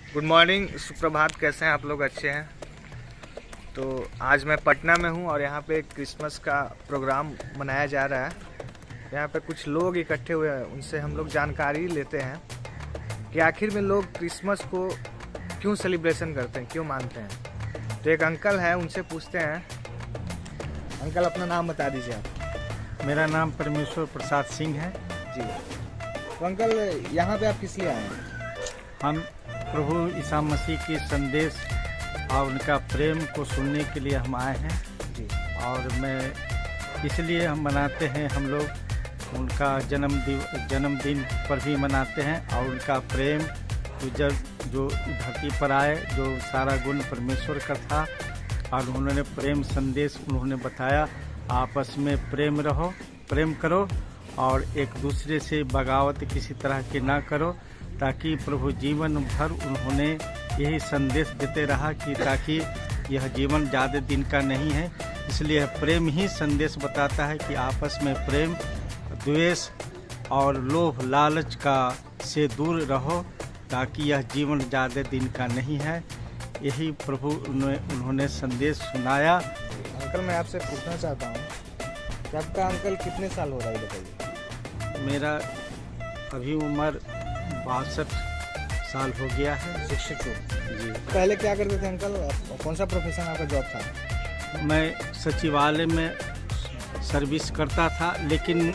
Good morning, सुप्रभात। कैसे हैं आप लोग? अच्छे हैं? तो आज मैं पटना में हूं और यहाँ पे क्रिसमस का प्रोग्राम मनाया जा रहा है। यहाँ पे कुछ लोग इकट्ठे हुए हैं, उनसे हम लोग जानकारी लेते हैं कि आखिर में लोग क्रिसमस को क्यों सेलिब्रेशन करते हैं, क्यों मानते हैं। तो एक अंकल हैं, उनसे पूछते हैं। अंकल, अपना नाम बता दीजिए आप। मेरा नाम परमेश्वर प्रसाद सिंह है जी। तो अंकल, यहाँ पे आप किस लिए आए हैं? हम प्रभु ईसा मसीह के संदेश और उनका प्रेम को सुनने के लिए हम आए हैं जी। और मैं इसलिए हम मनाते हैं, हम लोग उनका जन्मदिन पर भी मनाते हैं। और उनका प्रेम जो धरती पर आए, जो सारा गुण परमेश्वर का था, और उन्होंने प्रेम संदेश उन्होंने बताया, आपस में प्रेम रहो, प्रेम करो और एक दूसरे से बगावत किसी तरह की ना करो, ताकि प्रभु जीवन भर उन्होंने यही संदेश देते रहा कि ताकि यह जीवन ज़्यादा दिन का नहीं है। इसलिए प्रेम ही संदेश बताता है कि आपस में प्रेम, द्वेष और लोभ लालच का से दूर रहो, ताकि यह जीवन ज़्यादा दिन का नहीं है। यही प्रभु उन्होंने संदेश सुनाया। अंकल, मैं आपसे पूछना चाहता हूँ कि आपका अंकल कितने साल हो रहा है, बताइए। मेरा अभी उम्र 62 साल हो गया है। 62 जी। पहले क्या करते थे अंकल? कौन सा प्रोफेशन आपका जॉब था? मैं सचिवालय में सर्विस करता था, लेकिन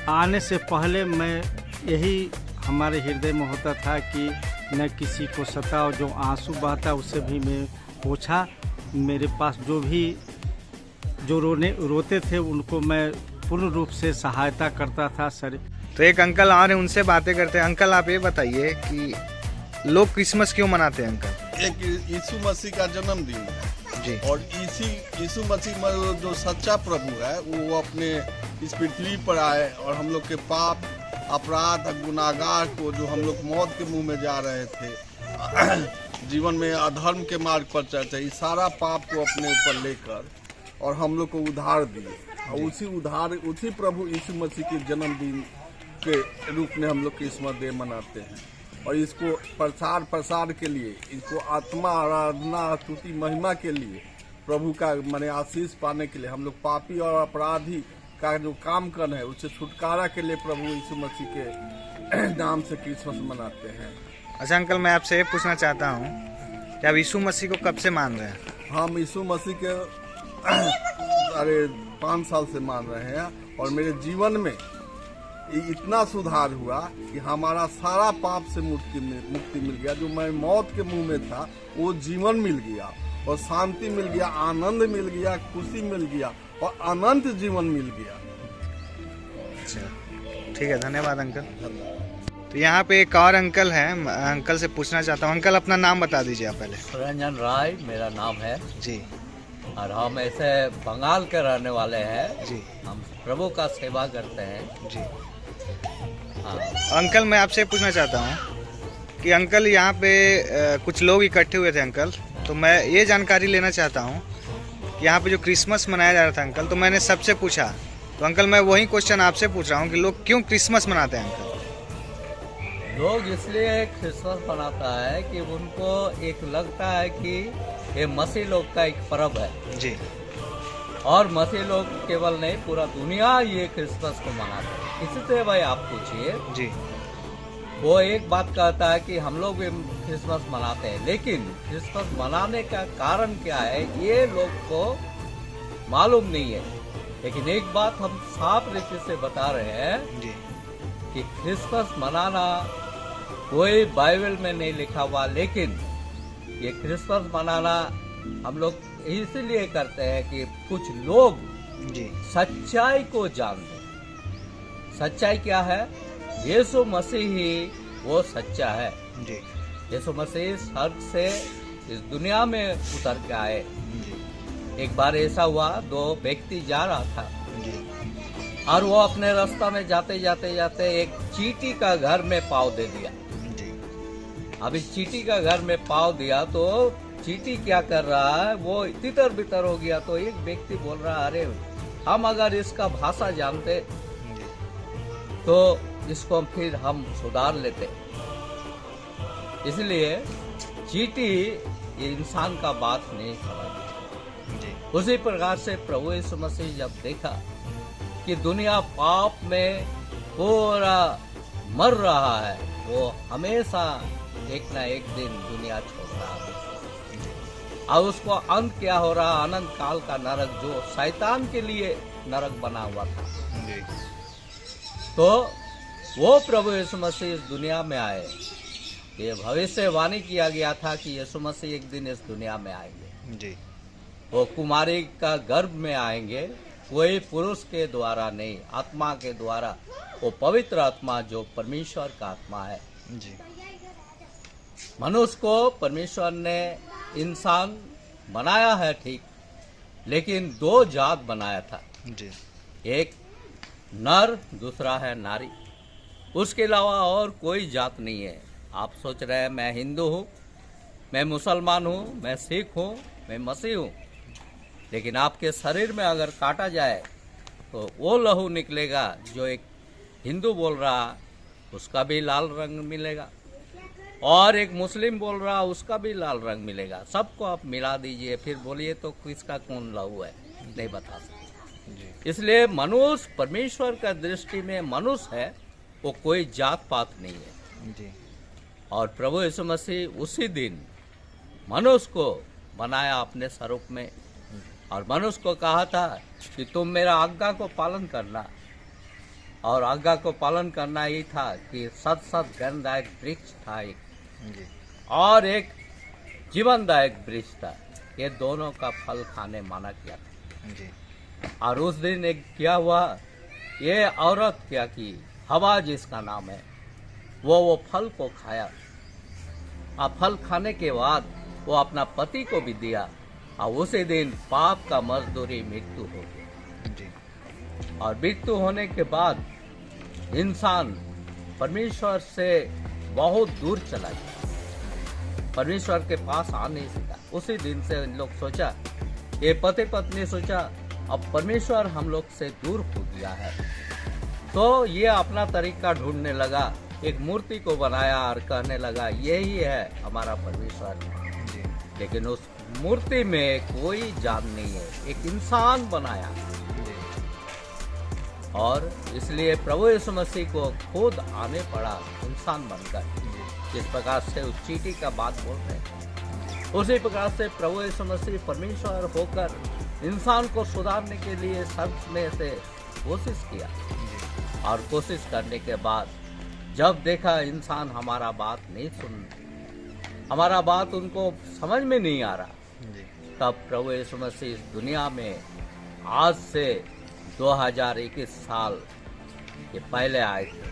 आने से पहले मैं यही हमारे हृदय में होता था कि न किसी को सताओ, जो आंसू बहता उसे भी मैं पोंछा। मेरे पास जो रोते थे उनको मैं पूर्ण रूप से सहायता करता था सर। तो एक अंकल आ रहे हैं, उनसे बातें करते हैं। अंकल, आप ये बताइए कि लोग क्रिसमस क्यों मनाते हैं अंकल? एक यीशु मसीह का जन्मदिन है जी। और यीशु मसीह जो सच्चा प्रभु है वो अपने इस पृथ्वी पर आए और हम लोग के पाप, अपराध, गुनाहगार को, जो हम लोग मौत के मुंह में जा रहे थे, जीवन में अधर्म के मार्ग पर चलते, इस सारा पाप को अपने ऊपर लेकर और हम लोग को उद्धार दिए। और उसी प्रभु यीशु मसीह के जन्मदिन के रूप में हम लोग क्रिसमस डे मनाते हैं। और इसको प्रसार के लिए, इसको आत्मा आराधना, स्तुति, महिमा के लिए, प्रभु का माने आशीष पाने के लिए, हम लोग पापी और अपराधी का जो काम करना है उससे छुटकारा के लिए प्रभु यीशु मसीह के नाम से क्रिसमस मनाते हैं। अच्छा अंकल, मैं आपसे ये पूछना चाहता हूँ कि आप यीशु मसीह को कब से मान रहे हैं? हम यीशु मसीह के 5 साल से मान रहे हैं और मेरे जीवन में इतना सुधार हुआ कि हमारा सारा पाप से मुक्ति मिल गया। जो मैं मौत के मुंह में था वो जीवन मिल गया और शांति मिल गया, आनंद मिल गया, खुशी मिल गया और अनंत जीवन मिल गया। अच्छा, ठीक है, धन्यवाद अंकल। तो यहाँ पे एक और अंकल हैं, अंकल से पूछना चाहता हूँ। अंकल, अपना नाम बता दीजिए आप पहले। रंजन राय मेरा नाम है जी। और हम ऐसे बंगाल के रहने वाले हैं जी। हम प्रभु का सेवा करते हैं जी। हाँ। अंकल, मैं आपसे पूछना चाहता हूँ कि अंकल यहाँ पे कुछ लोग इकट्ठे हुए थे अंकल, तो मैं ये जानकारी लेना चाहता हूँ कि यहाँ पे जो क्रिसमस मनाया जा रहा था अंकल, तो मैंने सबसे पूछा, तो अंकल मैं वही क्वेश्चन आपसे पूछ रहा हूँ कि लोग क्यों क्रिसमस मनाते हैं अंकल? लोग इसलिए क्रिसमस मनाता है कि उनको एक लगता है कि ये मसीह लोग का एक पर्व है जी। और मसीह लोग केवल नहीं, पूरा दुनिया ये क्रिसमस को मनाते है। इसी से भाई आप पूछिए जी। वो एक बात कहता है कि हम लोग भी क्रिसमस मनाते हैं, लेकिन क्रिसमस मनाने का कारण क्या है ये लोग को मालूम नहीं है। लेकिन एक बात हम साफ रीति से बता रहे हैं जी कि क्रिसमस मनाना कोई बाइबल में नहीं लिखा हुआ, लेकिन ये क्रिसमस मनाना हम लोग इसलिए करते हैं कि कुछ लोग जी सच्चाई को जानते हैं। सच्चाई क्या है? यीशु मसीह ही वो सच्चा है। जी। यीशु मसीह स्वर्ग से इस दुनिया में उतर के आए। जी। एक बार ऐसा हुआ, 2 व्यक्ति जा रहा था जी। और वो अपने रास्ता में जाते जाते एक चींटी का घर में पाँव दे दिया। जी। अब इस चींटी का घर में पाँव दिया तो चींटी क्या कर रहा है, वो तितर बितर हो गया। तो एक व्यक्ति बोल रहा, अरे हम अगर इसका भाषा जानते तो इसको फिर हम सुधार लेते। इसलिए चींटी ये इंसान का बात नहीं समझती। जी उसी प्रकार से प्रभु यीशु मसीह जब देखा कि दुनिया पाप में पूरा मर रहा है, वो हमेशा एक ना एक दिन दुनिया छोड़ रहा है। अब उसको अंत क्या हो रहा, अनंत काल का नरक जो शैतान के लिए नरक बना हुआ था। जी तो वो प्रभु यीशु मसीह इस दुनिया में आए। ये भविष्यवाणी किया गया था कि यीशु मसीह एक दिन इस दुनिया में आएंगे। जी वो कुमारी का गर्भ में आएंगे, कोई पुरुष के द्वारा नहीं, आत्मा के द्वारा। वो पवित्र आत्मा जो परमेश्वर का आत्मा है। जी मनुष्य को परमेश्वर ने इंसान बनाया है ठीक, लेकिन दो जात बनाया था, जी एक नर, दूसरा है नारी। उसके अलावा और कोई जात नहीं है। आप सोच रहे हैं मैं हिंदू हूँ, मैं मुसलमान हूँ, मैं सिख हूँ, मैं मसीह हूँ, लेकिन आपके शरीर में अगर काटा जाए तो वो लहू निकलेगा। जो एक हिंदू बोल रहा उसका भी लाल रंग मिलेगा, और एक मुस्लिम बोल रहा उसका भी लाल रंग मिलेगा। सबको आप मिला दीजिए, फिर बोलिए तो किसका कौन लहू है, नहीं बता सकते। जी इसलिए मनुष्य परमेश्वर का दृष्टि में मनुष्य है, वो कोई जात पात नहीं है। जी और प्रभु यीशु मसीह उसी दिन मनुष्य को बनाया अपने स्वरूप में, और मनुष्य को कहा था कि तुम मेरा आज्ञा को पालन करना। और आज्ञा को पालन करना ही था कि सत ज्ञानदायक वृक्ष था एक, जी और एक जीवनदायक वृक्ष था। ये दोनों का फल खाने माना किया था। जी और उस दिन एक क्या हुआ, ये औरत क्या की, हवा जिसका नाम है, वो फल को खाया। और फल खाने के बाद वो अपना पति को भी दिया, और उसी दिन पाप का मजदूरी मृत्यु हो गई। जी और मृत्यु होने के बाद इंसान परमेश्वर से बहुत दूर चला गया, परमेश्वर के पास आ नहीं सका। उसी दिन से इन लोग सोचा, ये पति पत्नी सोचा अब परमेश्वर हम लोग से दूर हो गया है, तो ये अपना तरीका ढूंढने लगा, एक मूर्ति को बनाया और कहने लगा यही है हमारा परमेश्वर। जी लेकिन उस मूर्ति में कोई जान नहीं है, एक इंसान बनाया। जी और इसलिए प्रभु यीशु मसीह को खुद आने पड़ा इंसान बनकर। जिस प्रकार से उस चींटी का बात बोल रहे हैं, उसी प्रकार से प्रभु यीशु मसीह परमेश्वर होकर इंसान को सुधारने के लिए सब में से कोशिश किया। और कोशिश करने के बाद जब देखा इंसान हमारा बात नहीं सुन, हमारा बात उनको समझ में नहीं आ रहा, जी तब प्रभु यीशु मसीह इस दुनिया में आज से 2021 साल के पहले आए थे।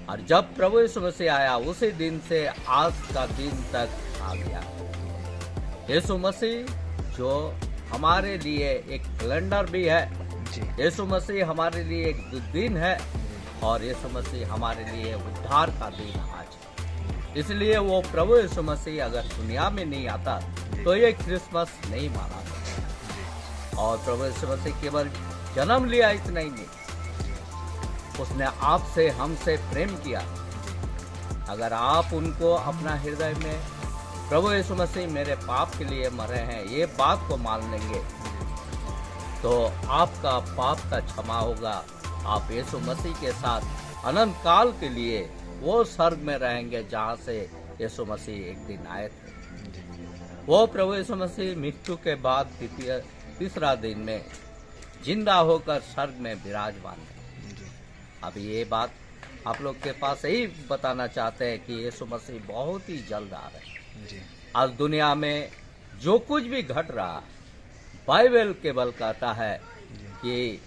और जब प्रभु यीशु मसीह आया उसी दिन से आज का दिन तक आ गया। यीशु मसीह जो हमारे लिए एक कैलेंडर भी है, जी यीशु मसीह हमारे लिए एक दिन है, और यीशु मसीह हमारे लिए उद्धार का दिन आज है। इसलिए वो प्रभु यीशु मसीह अगर दुनिया में नहीं आता तो ये क्रिसमस नहीं माना जाता। और प्रभु यीशु मसीह केवल जन्म लिया इतना ही नहीं, उसने आपसे हमसे प्रेम किया। अगर आप उनको अपना हृदय में प्रभु यीशु मसीह मेरे पाप के लिए मरे हैं ये बात को मान लेंगे तो आपका पाप का क्षमा होगा। आप यीशु मसीह के साथ अनंत काल के लिए वो स्वर्ग में रहेंगे जहाँ से यीशु मसीह एक दिन आए थे। वो प्रभु यीशु मसीह मृत्यु के बाद तीसरा दिन में जिंदा होकर स्वर्ग में विराजमान है। अब ये बात आप लोग के पास यही बताना चाहते हैं कि यीशु मसीह बहुत ही जल्द आ रहे हैं। आज दुनिया में जो कुछ भी घट रहा, बाइबल केवल कहता है कि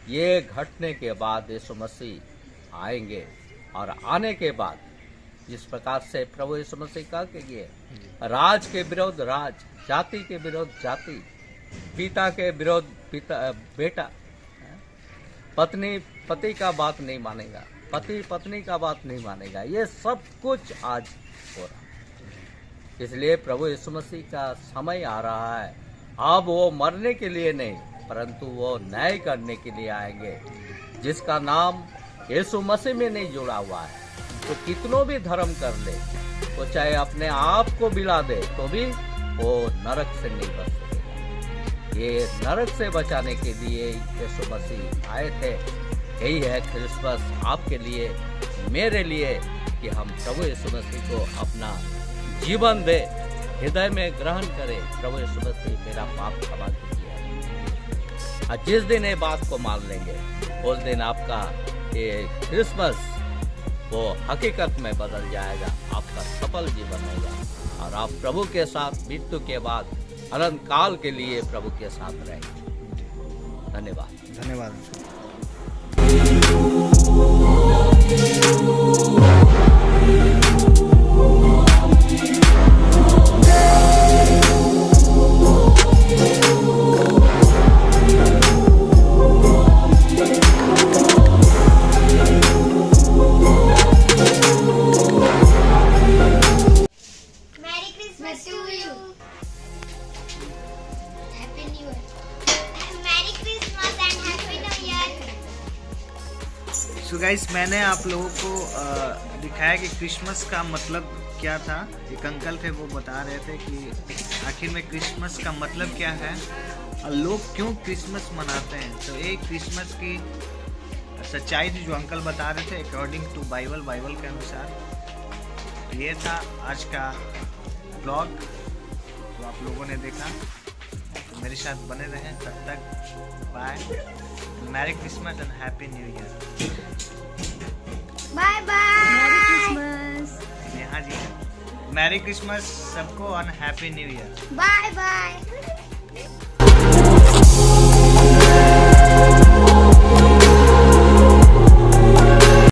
ये घटने के बाद यीशु मसीह आएंगे, और आने के बाद जिस प्रकार से प्रभु यीशु मसीह कह के गए, राज के विरोध राज, जाति के विरोध जाति, पिता के विरोध पिता बेटा, पत्नी पति का बात नहीं मानेगा, पति पत्नी का बात नहीं मानेगा। ये सब कुछ आज हो रहा है। इसलिए प्रभु यीशु मसीह का समय आ रहा है। अब वो मरने के लिए नहीं परंतु वो न्याय करने के लिए आएंगे। जिसका नाम यीशु मसीह में नहीं जुड़ा हुआ है तो कितनों भी धर्म कर ले, वो चाहे अपने आप को बिला दे तो भी वो नरक से नहीं बच सकेगा। ये नरक से बचाने के लिए यीशु मसीह आए थे। यही है क्रिसमस आपके लिए, मेरे लिए, कि हम प्रभु यीशु मसीह को अपना जीवन दे, हृदय में ग्रहण करें। प्रभु यीशु मसीह मेरा पाप क्षमा कीजिए। और जिस दिन ये बात को मान लेंगे उस दिन आपका ये क्रिसमस वो हकीकत में बदल जाएगा, आपका सफल जीवन होगा और आप प्रभु के साथ मृत्यु के बाद अनंत काल के लिए प्रभु के साथ रहेंगे। धन्यवाद। धन्यवाद। सो गाइस, मैंने आप लोगों को दिखाया कि क्रिसमस का मतलब क्या था। एक अंकल थे, वो बता रहे थे कि आखिर में क्रिसमस का मतलब क्या है और लोग क्यों क्रिसमस मनाते हैं। तो एक क्रिसमस की सच्चाई थी जो अंकल बता रहे थे अकॉर्डिंग टू बाइबल के अनुसार। ये था आज का ब्लॉग जो आप लोगों ने देखा। तो मेरे साथ बने रहें, तब तक bye. Merry Christmas and happy new year. Bye bye. Merry Christmas. Neha ji, merry Christmas सबको और happy new year. Bye bye.